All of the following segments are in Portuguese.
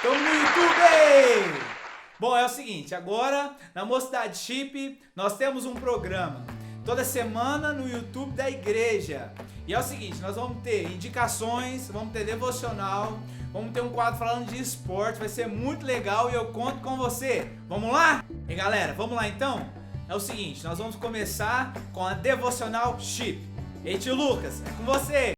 Tamo no YouTube! Bom, é o seguinte, agora na Mocidade Chip nós temos um programa toda semana no YouTube da igreja. E é o seguinte, nós vamos ter indicações, vamos ter devocional, vamos ter um quadro falando de esporte, vai ser muito legal e eu conto com você. Vamos lá? E galera, vamos lá então? É o seguinte, nós vamos começar com a Devocional Chip. Ei, tio Lucas, é com você!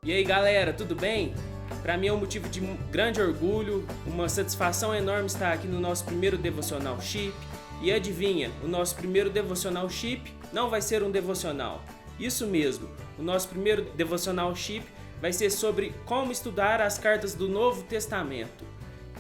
E aí galera, tudo bem? Para mim é um motivo de grande orgulho, uma satisfação enorme estar aqui no nosso primeiro Devocional Chip. E adivinha, o nosso primeiro Devocional Chip não vai ser um devocional. Isso mesmo, o nosso primeiro Devocional Chip vai ser sobre como estudar as cartas do Novo Testamento.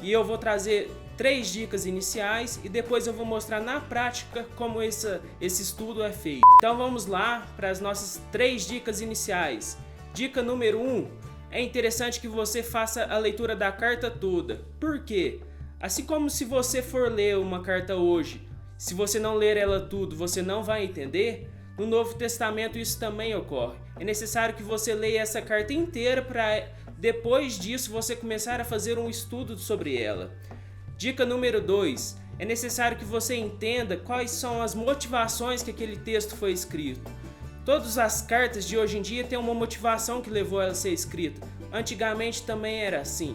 E eu vou trazer 3 dicas iniciais e depois eu vou mostrar na prática como esse estudo é feito. Então vamos lá para as nossas 3 dicas iniciais. Dica número 1, é interessante que você faça a leitura da carta toda. Por quê? Assim como se você for ler uma carta hoje, se você não ler ela tudo, você não vai entender, no Novo Testamento isso também ocorre. É necessário que você leia essa carta inteira para depois disso você começar a fazer um estudo sobre ela. Dica número 2, é necessário que você entenda quais são as motivações que aquele texto foi escrito. Todas as cartas de hoje em dia têm uma motivação que levou ela a ser escrita. Antigamente também era assim.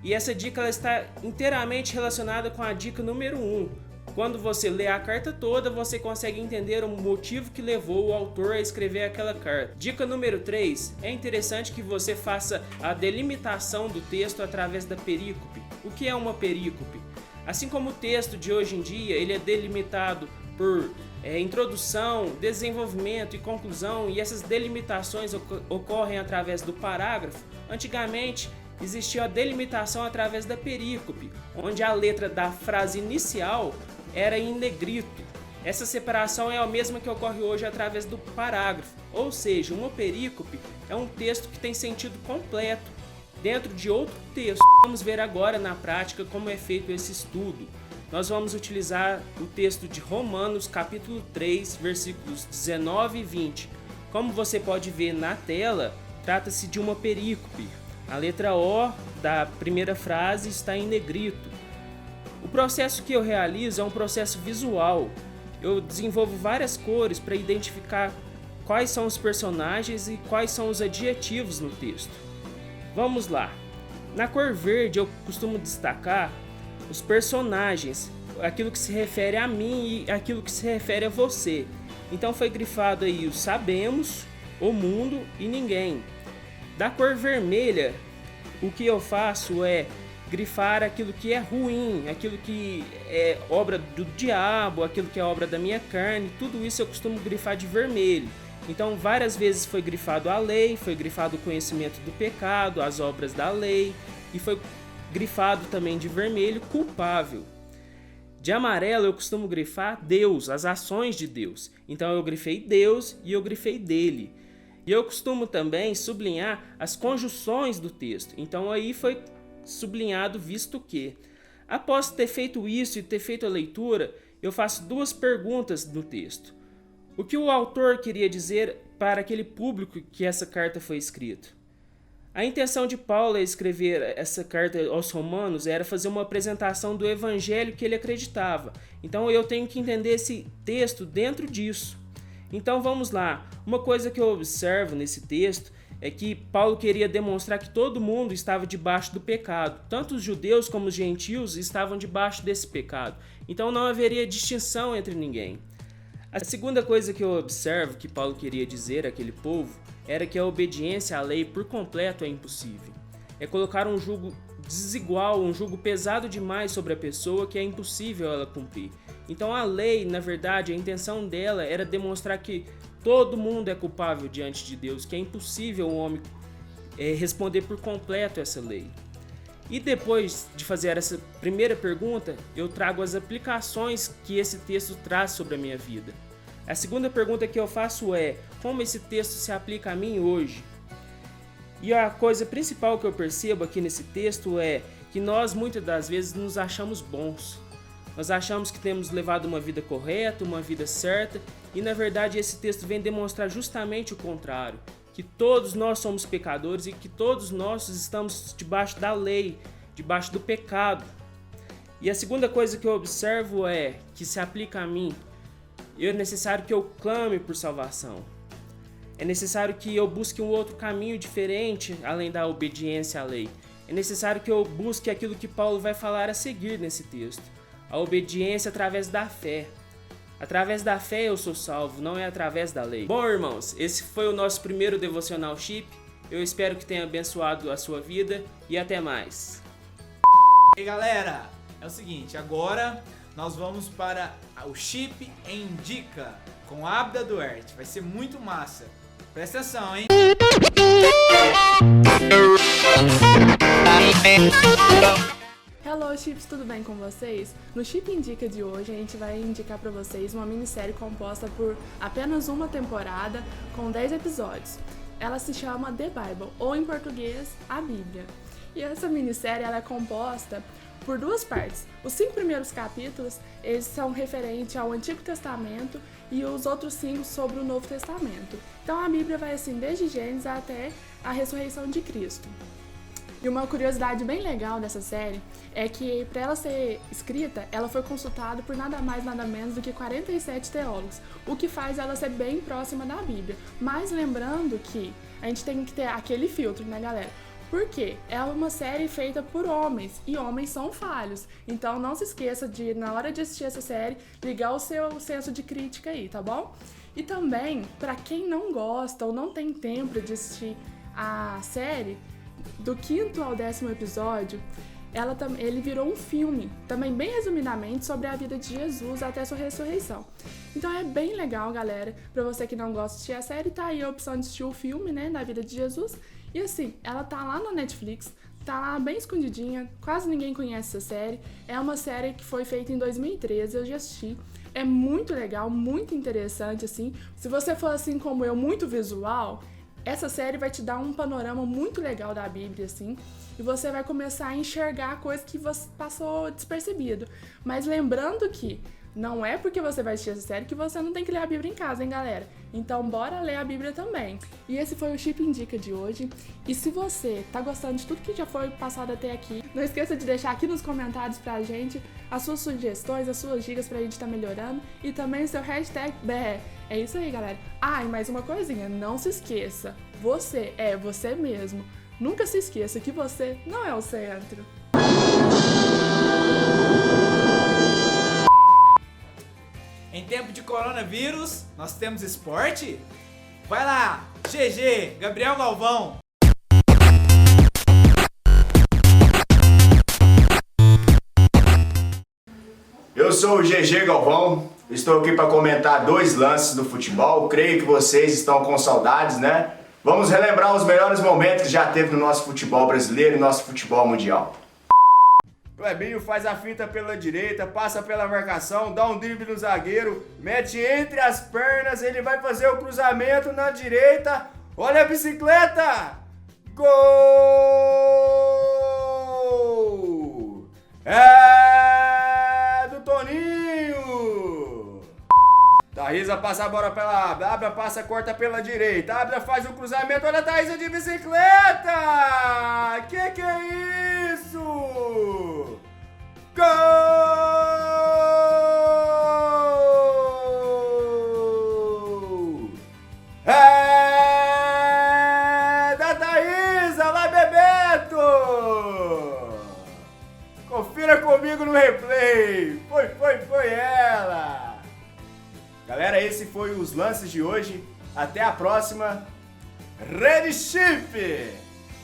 E essa dica ela está inteiramente relacionada com a dica número 1. Quando você lê a carta toda, você consegue entender o motivo que levou o autor a escrever aquela carta. Dica número 3. É interessante que você faça a delimitação do texto através da perícope. O que é uma perícope? Assim como o texto de hoje em dia, ele é delimitado por introdução, desenvolvimento e conclusão, e essas delimitações ocorrem através do parágrafo. Antigamente existia a delimitação através da perícope, onde a letra da frase inicial era em negrito. Essa separação é a mesma que ocorre hoje através do parágrafo, ou seja, uma perícope é um texto que tem sentido completo dentro de outro texto. Vamos ver agora na prática como é feito esse estudo. Nós vamos utilizar o texto de Romanos, capítulo 3, versículos 19 e 20. Como você pode ver na tela, trata-se de uma perícope. A letra O da primeira frase está em negrito. O processo que eu realizo é um processo visual. Eu desenvolvo várias cores para identificar quais são os personagens e quais são os adjetivos no texto. Vamos lá. Na cor verde eu costumo destacar os personagens, aquilo que se refere a mim e aquilo que se refere a você. Então foi grifado aí o sabemos, o mundo e ninguém. Da cor vermelha, o que eu faço é grifar aquilo que é ruim, aquilo que é obra do diabo, aquilo que é obra da minha carne, tudo isso eu costumo grifar de vermelho. Então várias vezes foi grifado a lei, foi grifado o conhecimento do pecado, as obras da lei, e foi grifado também de vermelho, culpável. De amarelo eu costumo grifar Deus, as ações de Deus. Então eu grifei Deus e eu grifei dele. E eu costumo também sublinhar as conjunções do texto. Então aí foi sublinhado visto que. Após ter feito isso e ter feito a leitura, eu faço 2 perguntas no texto. O que o autor queria dizer para aquele público que essa carta foi escrita? A intenção de Paulo a escrever essa carta aos Romanos era fazer uma apresentação do evangelho que ele acreditava. Então eu tenho que entender esse texto dentro disso. Então vamos lá. Uma coisa que eu observo nesse texto é que Paulo queria demonstrar que todo mundo estava debaixo do pecado. Tanto os judeus como os gentios estavam debaixo desse pecado. Então não haveria distinção entre ninguém. A segunda coisa que eu observo que Paulo queria dizer àquele povo era que a obediência à lei por completo é impossível. É colocar um jugo desigual, um jugo pesado demais sobre a pessoa que é impossível ela cumprir. Então a lei, na verdade, a intenção dela era demonstrar que todo mundo é culpável diante de Deus, que é impossível o homem responder por completo essa lei. E depois de fazer essa primeira pergunta, eu trago as aplicações que esse texto traz sobre a minha vida. A segunda pergunta que eu faço é: como esse texto se aplica a mim hoje? E a coisa principal que eu percebo aqui nesse texto é que nós muitas das vezes nos achamos bons. Nós achamos que temos levado uma vida correta, uma vida certa, e na verdade esse texto vem demonstrar justamente o contrário, que todos nós somos pecadores e que todos nós estamos debaixo da lei, debaixo do pecado. E a segunda coisa que eu observo é que se aplica a mim, é necessário que eu clame por salvação. É necessário que eu busque um outro caminho diferente além da obediência à lei. É necessário que eu busque aquilo que Paulo vai falar a seguir nesse texto. A obediência através da fé. Através da fé eu sou salvo, não é através da lei. Bom, irmãos, esse foi o nosso primeiro Devocional Chip. Eu espero que tenha abençoado a sua vida e até mais. E aí, galera, é o seguinte, agora nós vamos para o Chip em Dica com a Abda Duarte. Vai ser muito massa. Presta atenção, hein? Hello Chips, tudo bem com vocês? No Chip Indica de hoje a gente vai indicar para vocês uma minissérie composta por apenas uma temporada com 10 episódios. Ela se chama The Bible, ou em português, a Bíblia. E essa minissérie ela é composta por duas partes. Os 5 primeiros capítulos eles são referentes ao Antigo Testamento e os outros 5 sobre o Novo Testamento. Então a Bíblia vai assim desde Gênesis até a ressurreição de Cristo. E uma curiosidade bem legal dessa série é que, para ela ser escrita, ela foi consultada por nada mais nada menos do que 47 teólogos, o que faz ela ser bem próxima da Bíblia. Mas lembrando que a gente tem que ter aquele filtro, né, galera? Porque é uma série feita por homens, e homens são falhos. Então não se esqueça de, na hora de assistir essa série, ligar o seu senso de crítica aí, tá bom? E também, para quem não gosta ou não tem tempo de assistir a série, do 5º ao 10º episódio, ele virou um filme, também bem resumidamente, sobre a vida de Jesus até sua ressurreição. Então é bem legal, galera. Pra você que não gosta de assistir a série, tá aí a opção de assistir o filme, né, da vida de Jesus. E assim, ela tá lá na Netflix, tá lá bem escondidinha, quase ninguém conhece essa série. É uma série que foi feita em 2013, eu já assisti. É muito legal, muito interessante, assim. Se você for assim como eu, muito visual, essa série vai te dar um panorama muito legal da Bíblia, assim, e você vai começar a enxergar coisas que você passou despercebido. Mas lembrando que não é porque você vai assistir essa série que você não tem que ler a Bíblia em casa, hein, galera? Então bora ler a Bíblia também. E esse foi o Chip Indica de hoje. E se você tá gostando de tudo que já foi passado até aqui, não esqueça de deixar aqui nos comentários pra gente as suas sugestões, as suas dicas pra gente tá melhorando e também o seu hashtag BR. É isso aí, galera. Ah, e mais uma coisinha, não se esqueça, você é você mesmo. Nunca se esqueça que você não é o centro. Em tempo de coronavírus, nós temos esporte? Vai lá, GG, Gabriel Galvão. Eu sou o GG Galvão, estou aqui para comentar 2 lances do futebol. Creio que vocês estão com saudades, né? Vamos relembrar os melhores momentos que já teve no nosso futebol brasileiro e nosso futebol mundial. Clebinho faz a finta pela direita, passa pela marcação, dá um drible no zagueiro, mete entre as pernas, ele vai fazer o cruzamento na direita. Olha a bicicleta! Gol! É do Toninho! Thaísa passa a bola pela Abra, Abra passa, corta pela direita, Abra faz o cruzamento, olha a Thaísa de bicicleta! Que é isso? Gol! É da Thaísa, lá Bebeto! Confira comigo no replay. Foi ela! Galera, esse foi os lances de hoje. Até a próxima. Red Chip!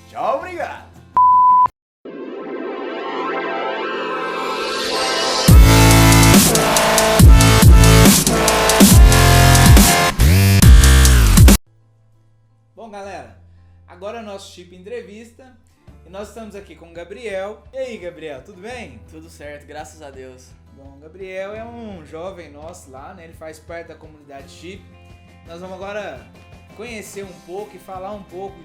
Tchau, obrigado! Bom, galera, agora é o nosso Chip Entrevista e nós estamos aqui com o Gabriel. E aí, Gabriel, tudo bem? Tudo certo, graças a Deus. Bom, o Gabriel é um jovem nosso lá, né? Ele faz parte da comunidade Chip. Nós vamos agora conhecer um pouco e falar um pouco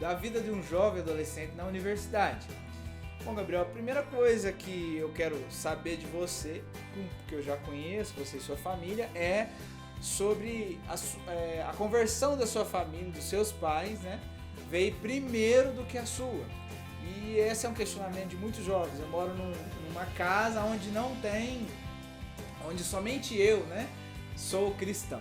da vida de um jovem adolescente na universidade. Bom, Gabriel, a primeira coisa que eu quero saber de você, porque eu já conheço você e sua família, é sobre a conversão da sua família, dos seus pais, né? Veio primeiro do que a sua. E esse é um questionamento de muitos jovens. Eu moro numa casa onde não tem, onde somente eu, né, sou cristão.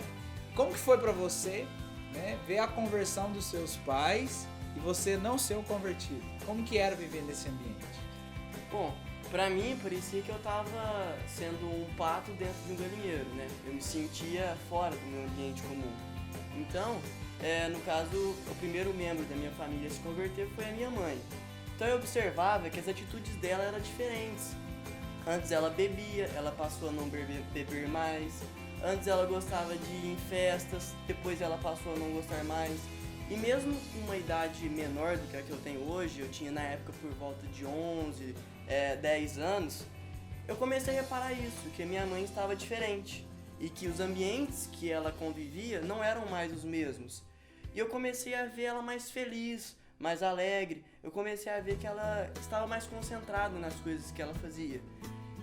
Como que foi para você, né, ver a conversão dos seus pais e você não ser um convertido? Como que era viver nesse ambiente? Bom, pra mim parecia que eu tava sendo um pato dentro de um galinheiro, né? Eu me sentia fora do meu ambiente comum. Então, no caso, o primeiro membro da minha família a se converter foi a minha mãe. Então eu observava que as atitudes dela eram diferentes. Antes ela bebia, ela passou a não beber mais. Antes ela gostava de ir em festas, depois ela passou a não gostar mais. E mesmo com uma idade menor do que a que eu tenho hoje, eu tinha na época por volta de 11, 10 anos, eu comecei a reparar isso, que a minha mãe estava diferente e que os ambientes que ela convivia não eram mais os mesmos. E eu comecei a ver ela mais feliz, mais alegre, eu comecei a ver que ela estava mais concentrada nas coisas que ela fazia.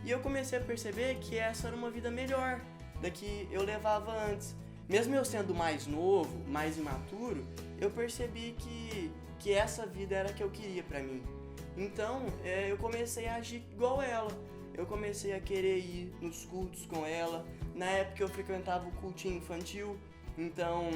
E eu comecei a perceber que essa era uma vida melhor da que eu levava antes. Mesmo eu sendo mais novo, mais imaturo, eu percebi que essa vida era a que eu queria pra mim. Então, eu comecei a agir igual ela. Eu comecei a querer ir nos cultos com ela. Na época eu frequentava o cultinho infantil, então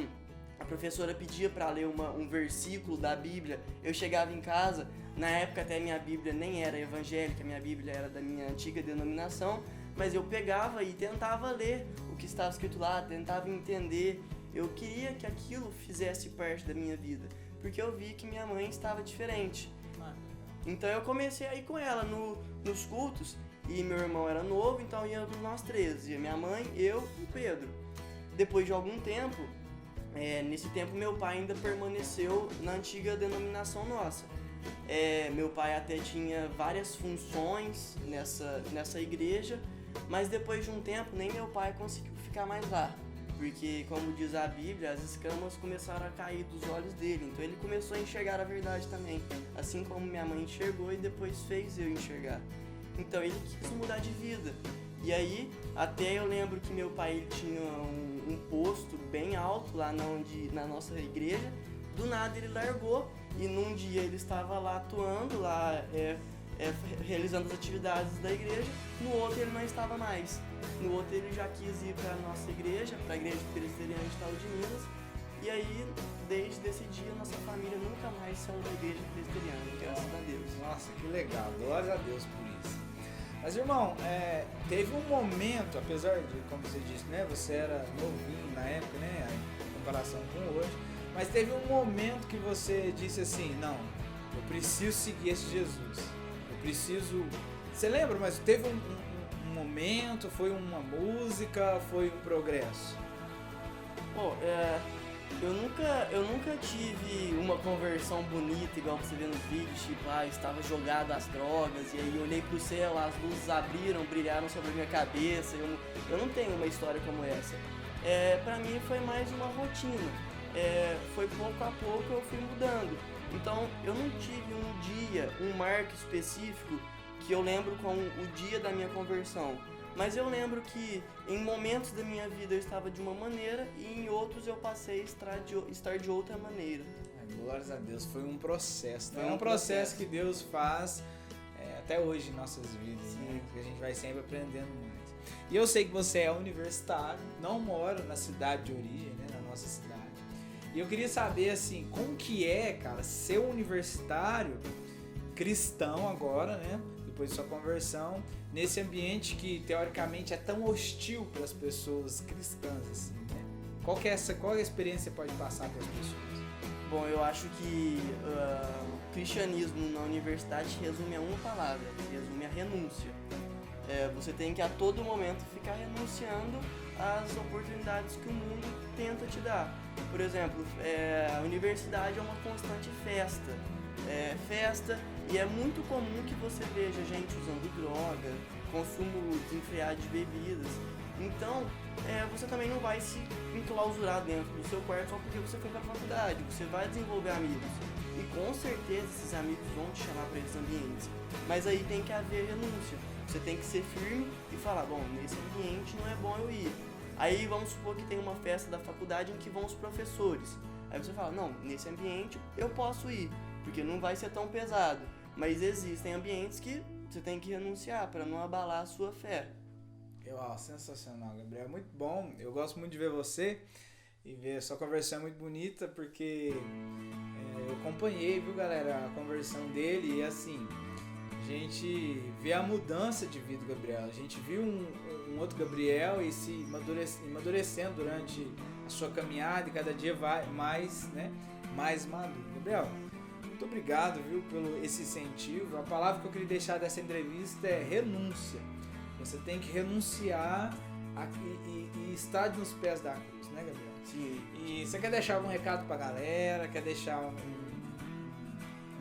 a professora pedia para ler um versículo da Bíblia. Eu chegava em casa, na época até minha Bíblia nem era evangélica, minha Bíblia era da minha antiga denominação, mas eu pegava e tentava ler o que estava escrito lá, tentava entender. Eu queria que aquilo fizesse parte da minha vida, porque eu vi que minha mãe estava diferente. Então eu comecei a ir com ela nos cultos, e meu irmão era novo, então íamos nós três, ia minha mãe, eu e o Pedro. Depois de algum tempo, nesse tempo meu pai ainda permaneceu na antiga denominação nossa. Meu pai até tinha várias funções nessa igreja, mas depois de um tempo nem meu pai conseguiu ficar mais lá, porque, como diz a Bíblia, as escamas começaram a cair dos olhos dele, então ele começou a enxergar a verdade também, assim como minha mãe enxergou e depois fez eu enxergar. Então ele quis mudar de vida. E aí, até eu lembro que meu pai ele tinha um posto bem alto lá na nossa igreja. Do nada ele largou e num dia ele estava lá atuando, lá realizando as atividades da igreja. No outro ele não estava mais. No outro ele já quis ir para a nossa igreja, para a Igreja Presbiteriana de Itaú de Minas. E aí, desde esse dia, nossa família nunca mais saiu da Igreja Presbiteriana, graças a Deus. Nossa, que legal, glória a Deus por isso. Mas, irmão, teve um momento, apesar de, como você disse, né, você era novinho na época, né, em comparação com hoje, mas teve um momento que você disse assim, não, eu preciso seguir esse Jesus, eu preciso... Você lembra, mas teve um momento, foi uma música, foi um progresso? Pô, eu nunca tive uma conversão bonita, igual você vê nos vídeos, tipo, estava jogado às drogas, e aí eu olhei pro céu, as luzes abriram, brilharam sobre a minha cabeça, eu não tenho uma história como essa. Pra mim foi mais uma rotina, foi pouco a pouco eu fui mudando. Então eu não tive um dia, um marco específico que eu lembro como o dia da minha conversão. Mas eu lembro que em momentos da minha vida eu estava de uma maneira e em outros eu passei a estar de outra maneira. Glórias a Deus, foi um processo. É um processo que Deus faz até hoje em nossas vidas, né? Que a gente vai sempre aprendendo mais. E eu sei que você é universitário, não mora na cidade de origem, né? Na nossa cidade. E eu queria saber, assim, como que é, cara, ser um universitário cristão agora, né? Depois de sua conversão, nesse ambiente que teoricamente é tão hostil para as pessoas cristãs, assim, né? Qual é a experiência que você pode passar para as pessoas? Bom, eu acho que o cristianismo na universidade resume a uma palavra, resume a renúncia. Você tem que a todo momento ficar renunciando às oportunidades que o mundo tenta te dar. Por exemplo, a universidade é uma constante festa. E é muito comum que você veja gente usando droga, consumo desenfreado de bebidas. Então, você também não vai se enclausurar dentro do seu quarto só porque você foi para a faculdade. Você vai desenvolver amigos. e com certeza esses amigos vão te chamar para esses ambientes. Mas aí tem que haver renúncia. Você tem que ser firme e falar, bom, nesse ambiente não é bom eu ir. Aí vamos supor que tem uma festa da faculdade em que vão os professores. Aí você fala, não, nesse ambiente eu posso ir, porque não vai ser tão pesado. Mas existem ambientes que você tem que renunciar para não abalar a sua fé. Sensacional, Gabriel. Muito bom. Eu gosto muito de ver você e ver a sua conversão é muito bonita, porque eu acompanhei, viu, galera, a conversão dele e assim, a gente vê a mudança de vida do Gabriel. A gente viu um outro Gabriel e se amadurecendo durante a sua caminhada e cada dia vai mais, né, mais maduro. Gabriel, muito obrigado, viu, pelo esse incentivo. A palavra que eu queria deixar dessa entrevista é renúncia. Você tem que renunciar e estar nos pés da cruz, né, Gabriel? Sim. E você quer deixar algum recado pra galera? Quer deixar um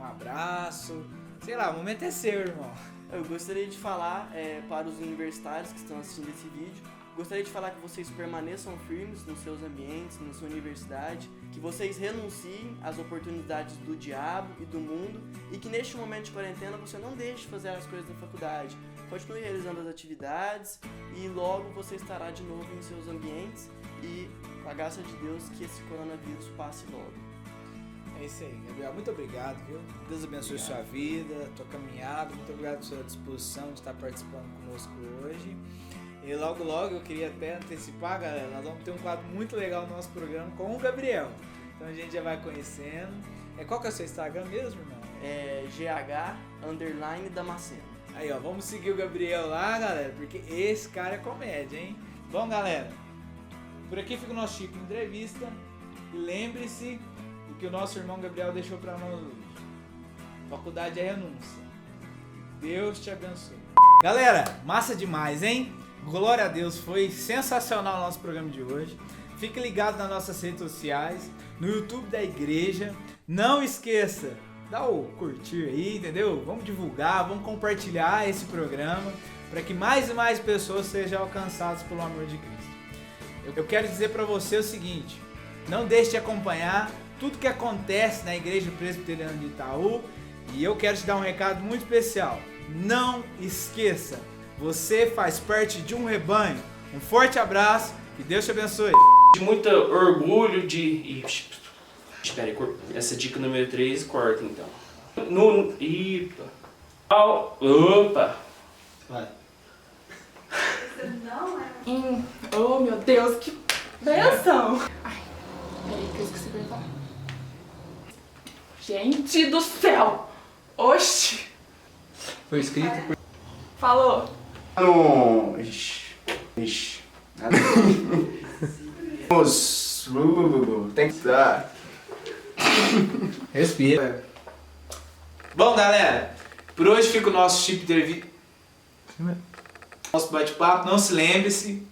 abraço? Sei lá, o momento é seu, irmão. Eu gostaria de falar para os universitários que estão assistindo esse vídeo, gostaria de falar que vocês permaneçam firmes nos seus ambientes, na sua universidade, que vocês renunciem às oportunidades do diabo e do mundo e que neste momento de quarentena você não deixe de fazer as coisas da faculdade. Continue realizando as atividades e logo você estará de novo em seus ambientes e, com a graça de Deus, que esse coronavírus passe logo. É isso aí, Gabriel. Muito obrigado, viu? Deus abençoe sua vida, tua caminhada. Muito obrigado pela sua disposição de estar participando conosco hoje. E logo, logo, eu queria até antecipar, galera, nós vamos ter um quadro muito legal no nosso programa com o Gabriel. Então a gente já vai conhecendo. Qual que é o seu Instagram mesmo, irmão? GH_Damasceno. Aí, ó, vamos seguir o Gabriel lá, galera, porque esse cara é comédia, hein? Bom, galera, por aqui fica o nosso Chip Entrevista. E lembre-se do que o nosso irmão Gabriel deixou pra nós hoje. Faculdade é renúncia. Deus te abençoe. Galera, massa demais, hein? Glória a Deus, foi sensacional o nosso programa de hoje. Fique ligado nas nossas redes sociais, no YouTube da igreja. Não esqueça, dá o curtir aí, entendeu? Vamos divulgar, vamos compartilhar esse programa para que mais e mais pessoas sejam alcançadas pelo amor de Cristo. Eu quero dizer para você o seguinte, não deixe de acompanhar tudo que acontece na Igreja Presbiteriana de Itaú e eu quero te dar um recado muito especial. Não esqueça, você faz parte de um rebanho. Um forte abraço e Deus te abençoe. De muito orgulho de... Espera aí, essa dica número 3 corta então. Opa! Vai. Oh, meu Deus, que benção! Ai, peraí que eu esqueci de falar. Gente do céu! Oxi! Foi escrito por... Falou! No... Nada. Tem que dar. Respira. Bom, galera, por hoje fica o nosso Chip Interview. Nosso bate-papo. Não se lembre-se